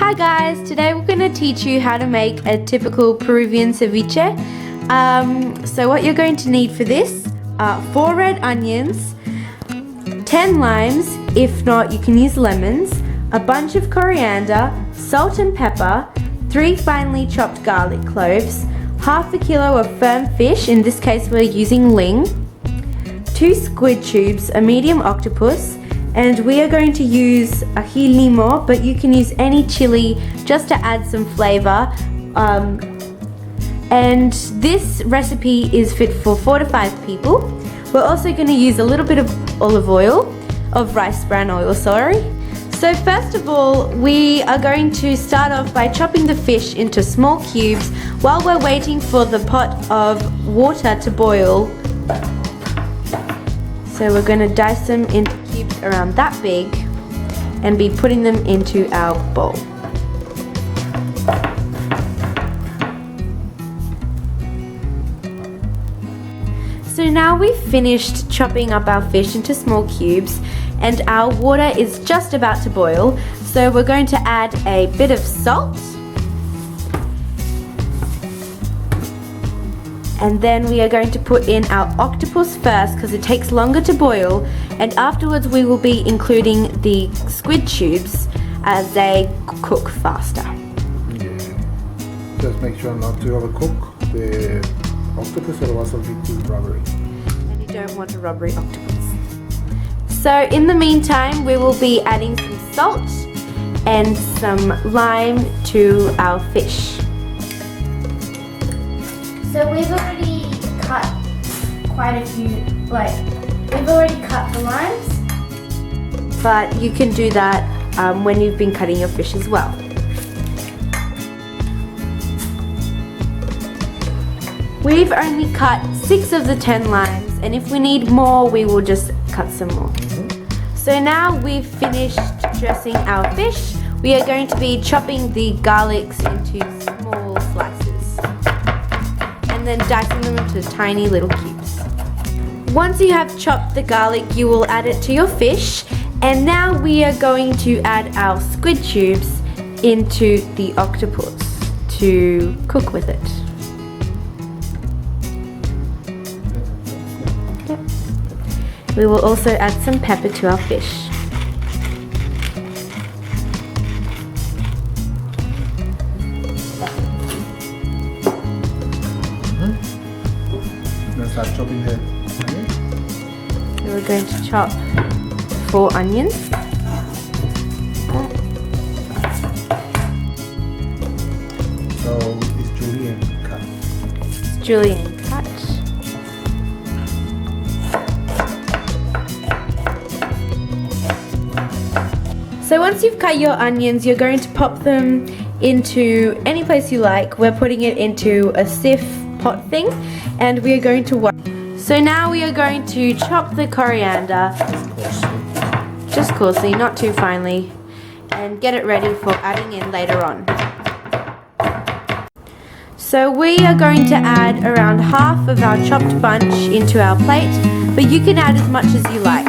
Hi guys, today we're going to teach you how to make a typical Peruvian ceviche. So what you're going to need for this are 4 red onions, 10 limes, if not you can use lemons, a bunch of coriander, salt and pepper, 3 finely chopped garlic cloves, half a kilo of firm fish, in this case we're using ling, 2 squid tubes, a medium octopus, and we are going to use ají limo, but you can use any chili just to add some flavor. And this recipe is fit for 4 to 5 people. We're also going to use a little bit of olive oil, of rice bran oil, sorry. So first of all, we are going to start off by chopping the fish into small cubes while we're waiting for the pot of water to boil. So we're going to dice them into cubes around that big and be putting them into our bowl. So now we've finished chopping up our fish into small cubes and our water is just about to boil. So we're going to add a bit of salt. And then we are going to put in our octopus first because it takes longer to boil, and afterwards we will be including the squid tubes as they cook faster. Yeah. Just make sure not to overcook the octopus, otherwise it'll be too rubbery. And you don't want a rubbery octopus. So in the meantime we will be adding some salt and some lime to our fish. So we've already cut quite a few, we've already cut the limes. But you can do that when you've been cutting your fish as well. We've only cut 6 of the 10 limes, and if we need more we will just cut some more. So now we've finished dressing our fish, we are going to be chopping the garlics into small slices and then dicing them into tiny little cubes. Once you have chopped the garlic, you will add it to your fish, and now we are going to add our squid tubes into the octopus to cook with it. Yep. We will also add some pepper to our fish. Start chopping the onions. We're going to chop 4 onions. So it's julienne cut. It's julienne cut. So once you've cut your onions, you're going to pop them into any place you like. We're putting it into a sieve pot thing, and we are going to so now we are going to chop the coriander just coarsely, not too finely, and get it ready for adding in later on. So we are going to add around half of our chopped bunch into our plate, but you can add as much as you like.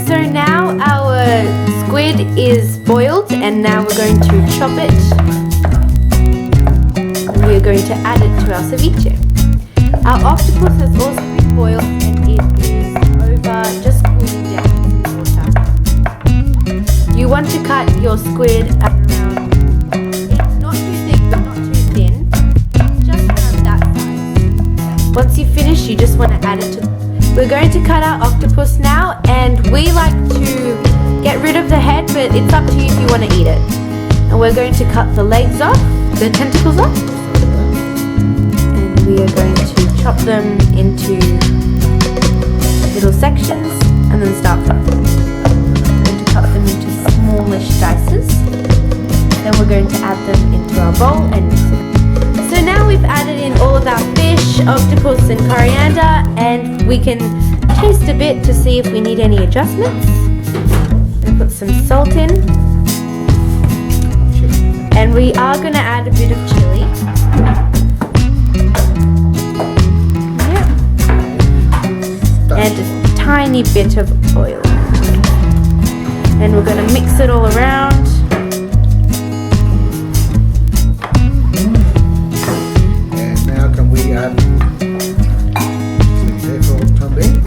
So now our squid is boiled, and now we're going to chop it. We are going to add it to our ceviche. Our octopus has also been boiled and it is over, just cooling down in water. You want to cut your squid at around, it's not too thick but not too thin, just around that size. Once you finish, you just want to add it to. We're going to cut our octopus now, and we like to get rid of the head, but it's up to you if you want to eat it. And we're going to cut the legs off, the tentacles off. We are going to chop them into little sections and then start from them. We're going to cut them into smallish dices. Then we're going to add them into our bowl and mix it. So now we've added in all of our fish, octopus and coriander, and we can taste a bit to see if we need any adjustments. And put some salt in. And we are going to add a bit of chili. And a tiny bit of oil. And we're going to mix it all around. And now can we add ceviche también?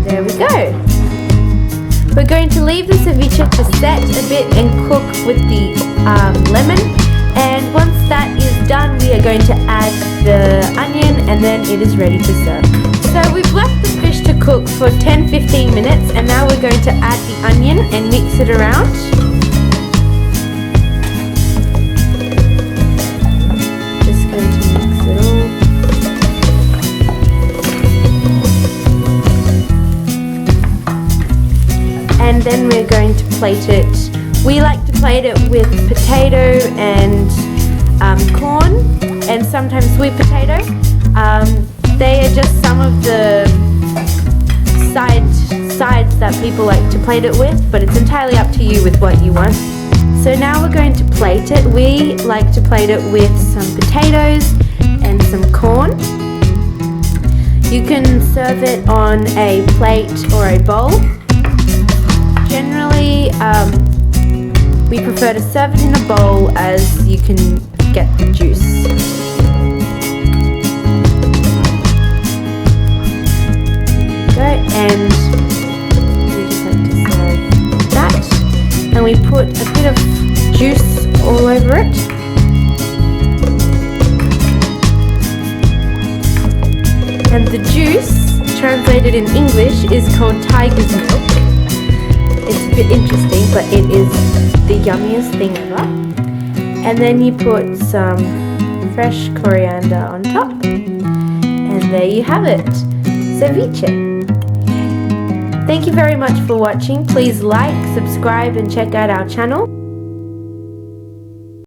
There we go. We're going to leave the ceviche to set a bit and cook with the lemon, and once that is done we are going to add the onion and then it is ready to serve. So we've left the fish to cook for 10-15 minutes and now we're going to add the onion and mix it around. Just going to mix it all. And then we're going to plate it. We like to plate it with potato and corn and sometimes sweet potato. They are just some of the sides that people like to plate it with, but it's entirely up to you with what you want. So now we're going to plate it. We like to plate it with some potatoes and some corn. You can serve it on a plate or a bowl. Generally, we prefer to serve it in a bowl as you can get the juice. And we just like to serve that. And we put a bit of juice all over it. And the juice, translated in English, is called tiger's milk. It's a bit interesting, but it is the yummiest thing ever. And then you put some fresh coriander on top. And there you have it, ceviche. Thank you very much for watching. Please like, subscribe and check out our channel.